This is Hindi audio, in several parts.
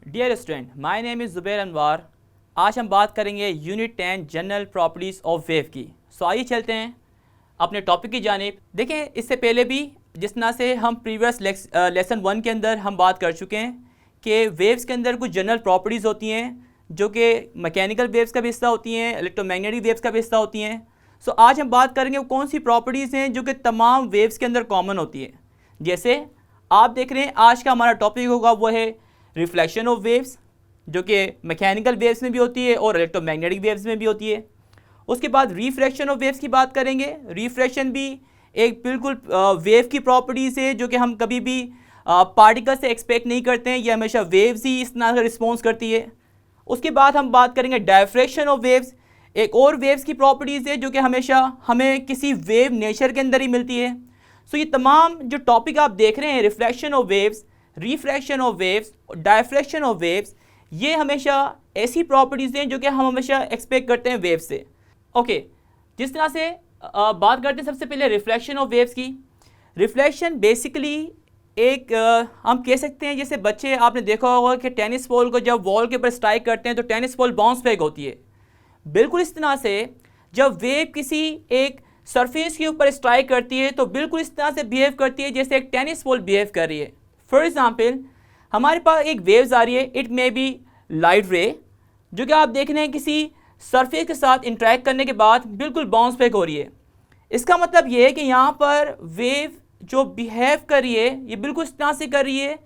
Dear student, my name is Zubair Anwar. आज हम बात करेंगे unit 10 general properties of wave की। सो आइए चलते हैं अपने टॉपिक की जानिब। देखें, इससे पहले भी जिस तरह से हम प्रीवियस लेसन 1 के अंदर हम बात कर चुके हैं कि वेव्स के अंदर कुछ जनरल प्रॉपर्टीज़ होती हैं जो कि मैकेनिकल वेव्स का भी हिस्सा होती हैं, इलेक्ट्रोमैग्नेटिक वेव्स का भी हिस्सा होती हैं। सो आज हम बात करेंगे वो कौन सी प्रॉपर्टीज़ हैं जो कि तमाम वेव्स के अंदर कॉमन होती है। जैसे आप देख रहे हैं आज का हमारा टॉपिक होगा वो है रिफ्लेक्शन ऑफ वेव्स, जो कि मैकेनिकल वेव्स में भी होती है और इलेक्ट्रोमैग्नेटिक वेव्स में भी होती है। उसके बाद रिफ्रैक्शन ऑफ वेव्स की बात करेंगे। रिफ्रैक्शन भी एक बिल्कुल वेव की प्रॉपर्टीज़ है जो कि हम कभी भी पार्टिकल से एक्सपेक्ट नहीं करते हैं, ये हमेशा वेव्स ही इस तरह का रिस्पॉन्स करती है। उसके बाद हम बात करेंगे डायफ्रैक्शन ऑफ वेव्स, एक और वेव्स की प्रॉपर्टीज़ है जो कि हमेशा हमें किसी वेव नेचर के अंदर ही मिलती है। सो ये तमाम जो टॉपिक आप देख रहे हैं, reflection of waves, refraction of waves, diffraction of waves, ये हमेशा ऐसी प्रॉपर्टीज़ हैं जो कि हम हमेशा एक्सपेक्ट करते हैं वेव से। ओके, जिस तरह से बात करते हैं सबसे पहले रिफ्लेक्शन ऑफ वेव्स की। रिफ्लेक्शन बेसिकली एक हम कह सकते हैं जैसे बच्चे, आपने देखा होगा कि टेनिस बॉल को जब वॉल के ऊपर स्ट्राइक करते हैं तो टेनिस बॉल बाउंस बैक होती है। बिल्कुल इस तरह से जब वेव किसी एक सरफेस के ऊपर स्ट्राइक करती है तो बिल्कुल इस तरह से बिहेव करती है जैसे एक टेनिस बॉल बिहेव कर रही है। फॉर एग्जाम्पल, हमारे पास एक वेव्स आ रही है, इट मे बी लाइट रे, जो कि आप देख रहे हैं किसी सरफेस के साथ इंटरेक्ट करने के बाद बिल्कुल बाउंस बैक हो रही है। इसका मतलब ये है कि यहाँ पर वेव जो बिहेव कर रही है ये बिल्कुल इस तरह से कर रही है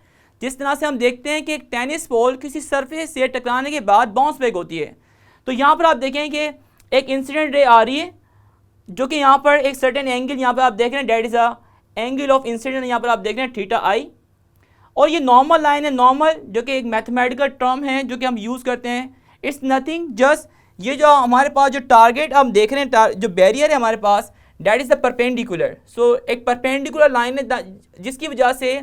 जिस तरह से हम देखते हैं कि एक टेनिस बॉल किसी सरफेस से टकराने के बाद बाउंस बैक होती है। तो यहाँ पर आप देखें कि एक इंसिडेंट रे आ रही है जो कि यहाँ पर एक सर्टेन एंगल यहाँ पर आप देख रहे हैं, that is a angle of incident, यहाँ पर आप देख रहे हैं थीटा आई, और ये नॉर्मल लाइन है। नॉर्मल जो कि एक मैथमेटिकल टर्म है जो कि हम यूज़ करते हैं, इट्स नथिंग जस्ट ये जो हमारे पास जो टारगेट हम देख रहे हैं, जो बैरियर है हमारे पास, डैट इज़ द परपेंडिकुलर। सो एक परपेंडिकुलर लाइन है जिसकी वजह से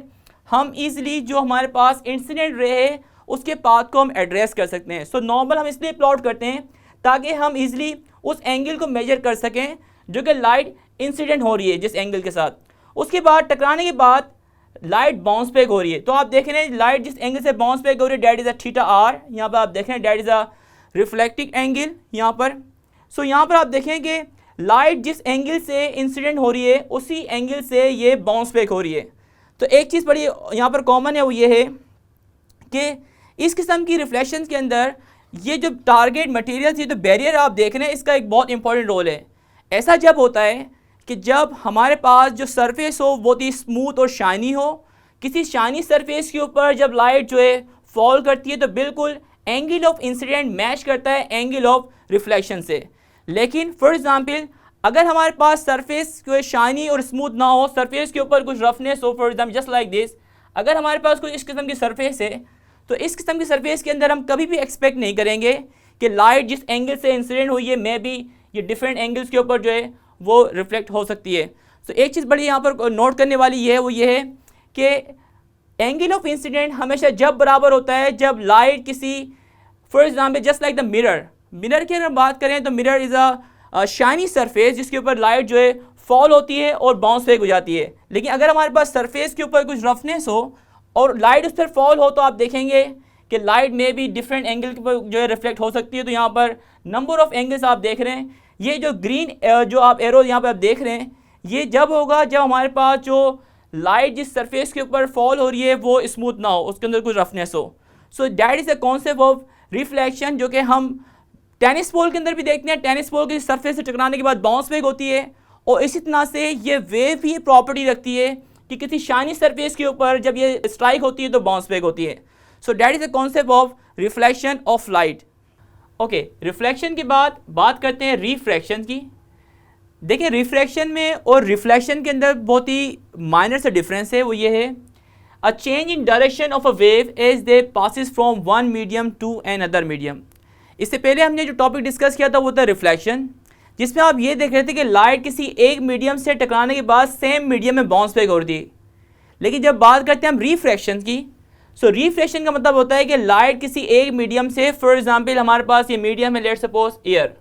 हम ईजिली जो हमारे पास इंसिडेंट रे है उसके पाथ को हम एड्रेस कर सकते हैं। सो नॉर्मल हम इसलिए प्लॉट करते हैं ताकि हम ईजिली उस एंगल को मेजर कर सकें जो कि लाइट इंसिडेंट हो रही है जिस एंगल के साथ। उसके बाद टकराने के बाद लाइट बाउंस बैक हो रही है। तो आप देख रहे हैं लाइट जिस एंगल से बाउंस बैक हो रही है that is a theta R. यहाँ पर आप देख रहे हैं that is a reflecting angle यहाँ पर। सो यहाँ पर आप देखें कि लाइट जिस एंगल से इंसिडेंट हो रही है उसी एंगल से ये बाउंस बैक हो रही है। तो एक चीज़ बड़ी यहाँ पर कॉमन है, वो ये है कि इस किस्म की रिफ्लेक्शन के अंदर ये जो टारगेट मटेरियल, ये जो बैरियर आप देख रहे हैं, इसका एक बहुत इंपॉर्टेंट रोल है। ऐसा जब होता है कि जब हमारे पास जो सरफेस हो बहुत ही स्मूथ और शाइनी हो, किसी शाइनी सरफेस के ऊपर जब लाइट जो है फॉल करती है तो बिल्कुल एंगल ऑफ इंसिडेंट मैच करता है एंगल ऑफ रिफ्लेक्शन से। लेकिन फॉर एग्जांपल, अगर हमारे पास सरफेस कोई शाइनी और स्मूथ ना हो, सरफेस के ऊपर कुछ रफनेस हो, for example just like this, अगर हमारे पास कोई इस किस्म की सरफेस है तो इस किस्म की सरफेस के अंदर हम कभी भी एक्सपेक्ट नहीं करेंगे कि लाइट जिस एंगल से इंसिडेंट हुई है मे बी ये डिफरेंट एंगल्स के ऊपर जो है वो रिफ्लेक्ट हो सकती है। सो एक चीज़ बड़ी यहाँ पर नोट करने वाली ये है, वो ये है कि एंगल ऑफ इंसिडेंट हमेशा जब बराबर होता है जब लाइट किसी, for example just like the mirror की अगर बात करें तो mirror is a shiny surface जिसके ऊपर लाइट जो है फॉल होती है और बाउंस बैक हो जाती है। लेकिन अगर हमारे पास सरफेस के ऊपर कुछ रफनेस हो और लाइट उस पर फॉल हो तो आप देखेंगे कि लाइट में भी डिफरेंट एंगल के ऊपर जो है रिफ्लेक्ट हो सकती है। तो यहाँ पर नंबर ऑफ एंगल्स आप देख रहे हैं, ये जो ग्रीन जो आप एरो यहाँ पर आप देख रहे हैं, ये जब होगा जब हमारे पास जो लाइट जिस सरफेस के ऊपर फॉल हो रही है वो स्मूथ ना हो, उसके अंदर कुछ रफनेस हो। So that is the concept of reflection जो कि हम टेनिस बॉल के अंदर भी देखते हैं। टेनिस बॉल की सरफेस से टकराने के बाद बाउंस बैक होती है, और इसी तरह से ये वेव भी प्रॉपर्टी रखती है कि किसी शाइनी सरफेस के ऊपर जब ये स्ट्राइक होती है तो बाउंस बैक होती है। So that is the concept of reflection of light. Okay, reflection के बाद बात करते हैं रिफ्रैक्शन की। देखिए, रिफ्रैक्शन में और रिफ्लेक्शन के अंदर बहुत ही माइनर सा डिफरेंस है, वो ये है a change in direction of a wave as they passes from one medium to another medium. इससे पहले हमने जो टॉपिक डिस्कस किया था वो था रिफ्लेक्शन, जिसमें आप ये देख रहे थे कि लाइट किसी एक मीडियम से टकराने के बाद सेम मीडियम में बाउंस बैक हो रही थी। लेकिन जब बात करते हैं हम रिफ्रैक्शन की, सो रिफ्रैक्शन का मतलब होता है कि लाइट किसी एक मीडियम से, फॉर एग्जांपल हमारे पास ये मीडियम है, let's suppose air,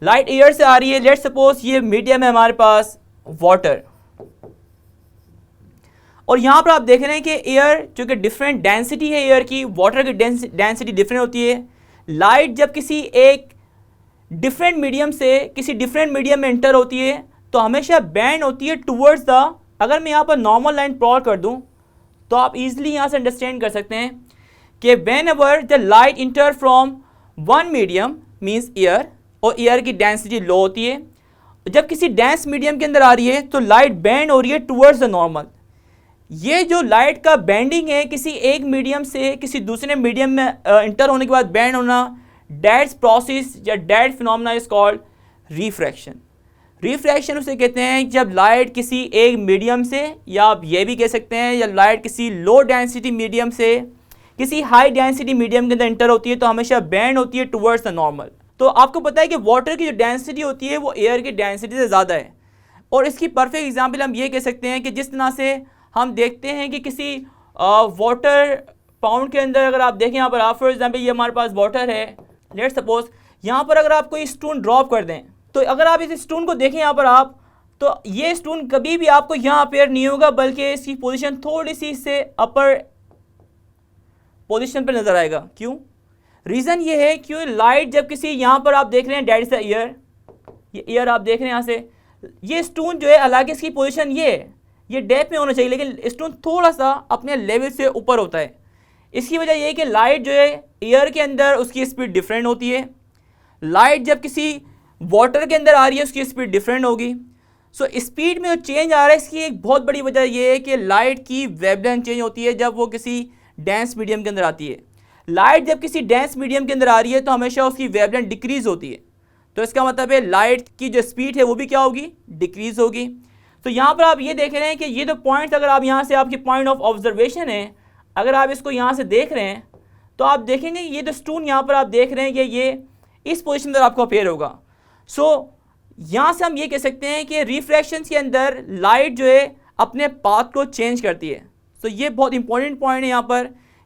light air से आ रही है, लेट्स सपोज ये मीडियम है हमारे पास वाटर। और यहाँ पर आप देख रहे हैं कि एयर जो कि डिफरेंट डेंसिटी है एयर की, वाटर की डेंसिटी डिफरेंट होती है। लाइट जब किसी एक डिफरेंट मीडियम से किसी डिफरेंट मीडियम में एंटर होती है तो हमेशा बैंड होती है टूवर्ड्स द, अगर मैं यहाँ पर नॉर्मल लाइन प्लॉट कर दूँ तो आप इजीली यहाँ से अंडरस्टैंड कर सकते हैं कि when ever the light inter from one medium means air, और एयर की डेंसिटी लो होती है, जब किसी डेंस मीडियम के अंदर आ रही है तो लाइट बैंड हो रही है टूवर्ड्स द नॉर्मल। ये जो लाइट का बैंडिंग है किसी एक मीडियम से किसी दूसरे मीडियम में इंटर होने के बाद बैंड होना, दैट्स प्रोसेस या that phenomena is called refraction. Refraction उसे कहते हैं जब लाइट किसी एक मीडियम से, या आप ये भी कह सकते हैं जब लाइट किसी लो डेंसिटी मीडियम से किसी हाई डेंसिटी मीडियम के अंदर इंटर होती है तो हमेशा बैंड होती है टुवर्ड्स द नॉर्मल। तो आपको पता है कि वाटर की जो डेंसिटी होती है वो एयर की डेंसिटी से ज़्यादा है, और इसकी परफेक्ट एग्जांपल हम ये कह सकते हैं कि जिस तरह से हम देखते हैं कि किसी वाटर पाउंड के अंदर अगर आप देखें, यहाँ पर आप फॉर एग्जांपल ये हमारे पास वाटर है, लेट्स सपोज यहाँ पर अगर आप कोई स्टोन ड्रॉप कर दें तो अगर आप इस स्टोन को देखें यहाँ पर आप, तो ये स्टोन कभी भी आपको यहाँ अपेयर नहीं होगा बल्कि इसकी पोजीशन थोड़ी सी इससे अपर पोजीशन पर नजर आएगा। क्यों? रीज़न ये है कि लाइट जब किसी यहाँ पर आप देख रहे हैं डेट इज द एयर, ये एयर आप देख रहे हैं यहाँ से, ये स्टोन जो है हालांकि इसकी पोजीशन ये डेप्थ में होना चाहिए लेकिन स्टोन थोड़ा सा अपने लेवल से ऊपर होता है। इसकी वजह यह है कि लाइट जो है एयर के अंदर उसकी स्पीड डिफरेंट होती है, लाइट जब किसी वाटर के अंदर आ रही है उसकी स्पीड डिफरेंट होगी। सो स्पीड में जो चेंज आ रहा है इसकी एक बहुत बड़ी वजह यह है कि लाइट की वेवलेंथ चेंज होती है जब वो किसी डेंस मीडियम के अंदर आती है। लाइट जब किसी डेंस मीडियम के अंदर आ रही है तो हमेशा उसकी वेवलेंथ डिक्रीज होती है, तो इसका मतलब है लाइट की जो स्पीड है वो भी क्या होगी, डिक्रीज होगी। तो यहाँ पर आप ये देख रहे हैं कि ये जो पॉइंट्स अगर आप यहाँ से आपकी पॉइंट ऑफ ऑब्जर्वेशन है, अगर आप इसको यहाँ से देख रहे हैं तो आप देखेंगे ये जो स्टोन यहाँ पर आप देख रहे हैं कि ये इस पोजीशन पर आपको अपेयर होगा। सो यहाँ से हम ये कह सकते हैं कि रिफ्रैक्शन के अंदर लाइट जो है अपने पाथ को चेंज करती है। तो ये बहुत इंपॉर्टेंट पॉइंट है यहाँ पर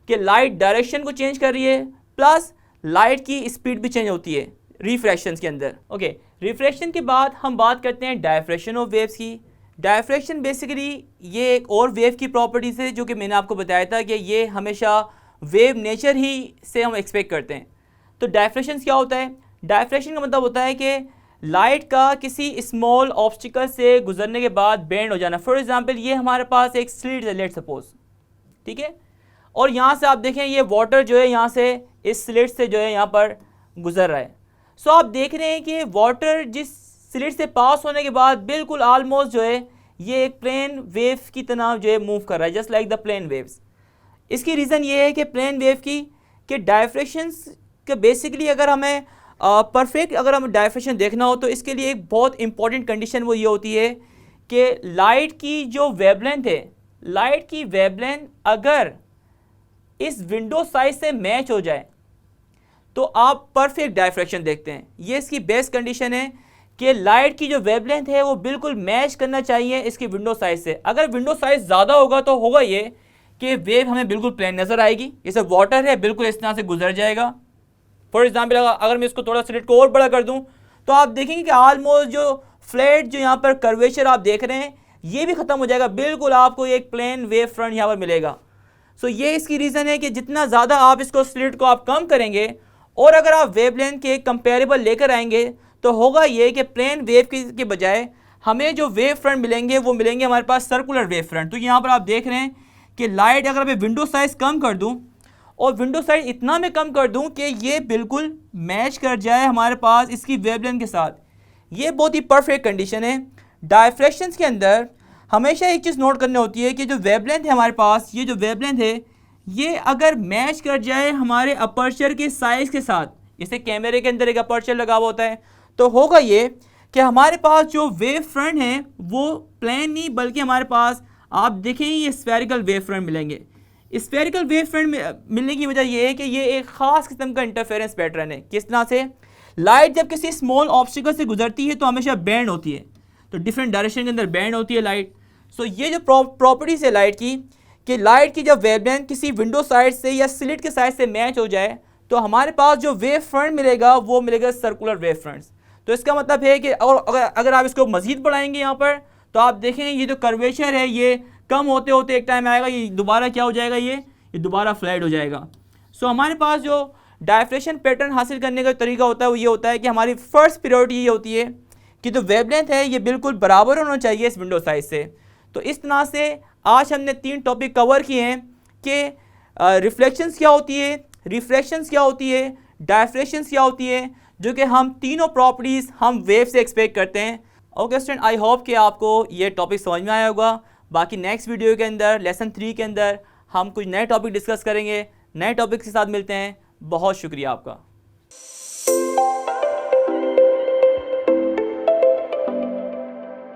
कि लाइट डायरेक्शन को चेंज कर रही है प्लस लाइट की स्पीड भी चेंज होती है रिफ्रैक्शन के अंदर। ओके, रिफ्रैक्शन के बाद हम बात करते हैं डायफ्रैक्शन ऑफ वेव्स की। डायफ्रैक्शन बेसिकली ये एक और वेव की प्रॉपर्टीज़ है जो कि मैंने आपको बताया था कि ये हमेशा वेव नेचर ही से हम एक्सपेक्ट करते हैं। तो डायफ्रैक्शन क्या होता है? डायफ्रैक्शन का मतलब होता है कि लाइट का किसी स्मॉल ऑब्स्टिकल से गुजरने के बाद बेंड हो जाना। फॉर एग्जांपल ये हमारे पास एक स्लिट है लेट सपोज, ठीक है, और यहाँ से आप देखें ये वाटर जो है यहाँ से इस स्लिट से जो है यहाँ पर गुजर रहा है। सो आप देख रहे हैं कि वाटर जिस स्लिट से पास होने के बाद बिल्कुल ऑलमोस्ट जो है ये एक प्लेन वेव की तरह जो है मूव कर रहा है, just like the plane waves. इसकी रीज़न ये है कि प्लेन वेव की कि डायफ्रैक्शंस के बेसिकली अगर हमें परफेक्ट अगर हमें डायफ्रैक्शन देखना हो तो इसके लिए एक बहुत इंपॉर्टेंट कंडीशन वो ये होती है कि लाइट की जो वेवलेंथ है, लाइट की वेवलेंथ अगर इस विंडो साइज से मैच हो जाए तो आप परफेक्ट डायफ्रैक्शन देखते हैं। ये इसकी बेस्ट कंडीशन है कि लाइट की जो वेवलेंथ है वो बिल्कुल मैच करना चाहिए इसकी विंडो साइज से। अगर विंडो साइज ज़्यादा होगा तो होगा ये कि वेव हमें बिल्कुल प्लेन नज़र आएगी, जैसे वाटर है बिल्कुल इस तरह से गुजर जाएगा। फॉर एग्जाम्पल अगर मैं इसको थोड़ा स्लिट को और बड़ा कर दूं तो आप देखेंगे कि ऑलमोस्ट जो फ्लैट जो यहाँ पर कर्वेचर आप देख रहे हैं ये भी ख़त्म हो जाएगा, बिल्कुल आपको एक प्लेन वेव फ्रंट यहाँ पर मिलेगा। सो ये इसकी रीज़न है कि जितना ज़्यादा आप इसको स्लिट को आप कम करेंगे और अगर आप वेवलेंथ के कंपेरेबल लेकर आएंगे तो होगा ये कि प्लेन वेव के बजाय हमें जो वेव फ्रंट मिलेंगे वो मिलेंगे हमारे पास सर्कुलर वेव फ्रंट। तो यहाँ पर आप देख रहे हैं कि लाइट अगर मैं विंडो साइज़ कम कर दूँ और विंडो साइज इतना मैं कम कर दूं कि ये बिल्कुल मैच कर जाए हमारे पास इसकी वेवलेंथ के साथ, ये बहुत ही परफेक्ट कंडीशन है। डायफ्रैक्शंस के अंदर हमेशा एक चीज़ नोट करनी होती है कि जो वेवलेंथ है हमारे पास, ये जो वेवलेंथ है ये अगर मैच कर जाए हमारे अपर्चर के साइज़ के साथ, जैसे कैमरे के अंदर एक अपर्चर लगा हुआ होता है, तो होगा ये कि हमारे पास जो वेव फ्रंट है वो प्लेन नहीं बल्कि हमारे पास आप देखें ये स्फेरिकल वेव फ्रंट मिलेंगे। स्फेरिकल वेव फ्रंट मिलने की वजह यह है कि ये एक ख़ास किस्म का इंटरफेरेंस पैटर्न है। किस तरह से? लाइट जब किसी स्मॉल ऑब्स्टिकल से गुजरती है तो हमेशा बैंड होती है, तो डिफरेंट डायरेक्शन के अंदर बैंड होती है लाइट। सो ये जो प्रॉपर्टीज़ है लाइट की कि लाइट की जब वेवलेंथ किसी विंडो साइड से या स्लिट के साइड से मैच हो जाए तो हमारे पास जो वेव फ्रंट मिलेगा वो मिलेगा सर्कुलर वेव फ्रंट्स। तो इसका मतलब है कि और अगर आप इसको मज़ीद बढ़ाएंगे यहाँ पर तो आप देखें ये जो कर्वेचर है ये कम होते होते एक टाइम आएगा ये दोबारा क्या हो जाएगा, ये दोबारा फ्लैट हो जाएगा। सो हमारे पास जो डायफ्रेक्शन पैटर्न हासिल करने का तरीका होता है वो ये होता है कि हमारी फर्स्ट प्रायोरिटी ये होती है कि जो वेवलेंथ है ये बिल्कुल बराबर होना चाहिए इस विंडो साइज से। तो इस तरह से आज हमने 3 टॉपिक कवर किए हैं कि रिफ्लेक्शंस क्या होती है, रिफ्रैक्शंस क्या होती है, डायफ्रेक्शंस क्या होती है, जो कि हम तीनों प्रॉपर्टीज़ हम वेव से एक्सपेक्ट करते हैं। ओके स्टूडेंट, आई होप कि आपको ये टॉपिक समझ में आया होगा। बाकी नेक्स्ट वीडियो के अंदर लेसन 3 के अंदर हम कुछ नए टॉपिक डिस्कस करेंगे, नए टॉपिक के साथ मिलते हैं। बहुत शुक्रिया आपका।